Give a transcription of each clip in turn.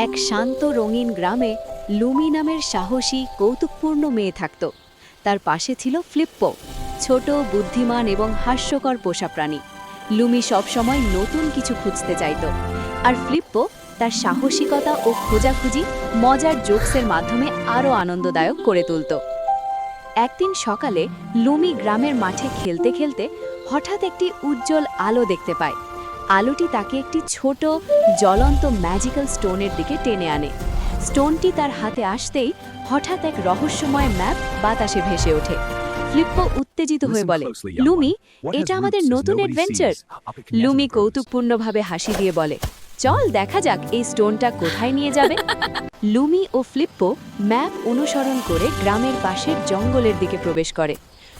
এক শান্ত রঙিন গ্রামে লুমি নামের সাহসী কৌতুকপূর্ণ মেয়ে থাকত। তার পাশে ছিল ফ্লিপ্পো, ছোট বুদ্ধিমান এবং হাস্যকর পোষা প্রাণী। লুমি সবসময় নতুন কিছু খুঁজতে চাইত, আর ফ্লিপ্পো তার সাহসিকতা ও খোঁজাখুঁজি মজার জোকসের মাধ্যমে আরও আনন্দদায়ক করে তুলত। একদিন সকালে লুমি গ্রামের মাঠে খেলতে খেলতে হঠাৎ একটি উজ্জ্বল আলো দেখতে পায়। আলোটি তাকে একটি ছোট জ্বলন্ত ম্যাজিক্যাল স্টোনের দিকে টেনে আনে। স্টোনটি তার হাতে আসতেই হঠাৎ এক রহস্যময় ম্যাপ বাতাসে ভেসে ওঠে। ফ্লিপ্পো উত্তেজিত হয়ে বলে, লুমি, এটা আমাদের নতুন অ্যাডভেঞ্চার। লুমি কৌতুকপূর্ণভাবে হাসি দিয়ে বলে, চল দেখা যাক এই স্টোনটা কোথায় নিয়ে যাবে। লুমি ও ফ্লিপ্পো ম্যাপ অনুসরণ করে গ্রামের পাশের জঙ্গলের দিকে প্রবেশ করে।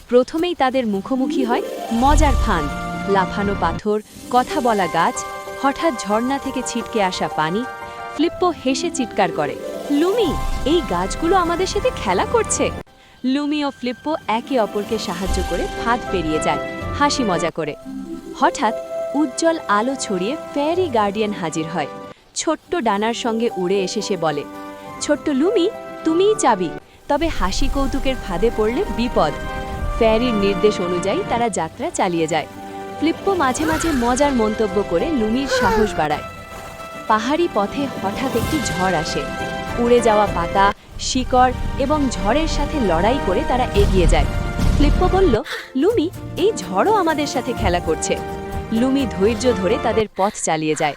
প্রথমেই তাদের মুখোমুখি হয় মজার ফাঁদ, লাফানো পাথর, কথা বলা গাছ, হঠাৎ ঝর্ণা থেকে ছিটকে আসা পানি। ফ্লিপ্পো হেসে চিৎকার করে, লুমি, এই গাছগুলো আমাদের সাথে খেলা করছে। লুমি ও ফ্লিপ্পো একে অপরকে সাহায্য করে ফাঁদ পেরিয়ে যায়, হাসি মজা করে। হঠাৎ উজ্জ্বল আলো ছড়িয়ে ফেয়ারি গার্ডিয়ান হাজির হয়। ছোট্ট ডানার সঙ্গে উড়ে এসে সে বলে, ছোট্ট লুমি, তুমিই চাবি, তবে হাসি কৌতুকের ফাঁদে পড়লে বিপদ। ফেয়ারির নির্দেশ অনুযায়ী তারা যাত্রা চালিয়ে যায়। ফ্লিপ্পো মাঝে মাঝে মজার মন্তব্য করে লুমির সাহস বাড়ায়। পাহাড়ি পথে হঠাৎ একটি ঝড় আসে। উড়ে যাওয়া পাতা, শিকড় এবং ঝড়ের সাথে লড়াই করে তারা এগিয়ে যায়। ফ্লিপ্পো বলল, লুমি, এই ঝড়ও আমাদের সাথে খেলা করছে। লুমি ধৈর্য ধরে তাদের পথ চালিয়ে যায়।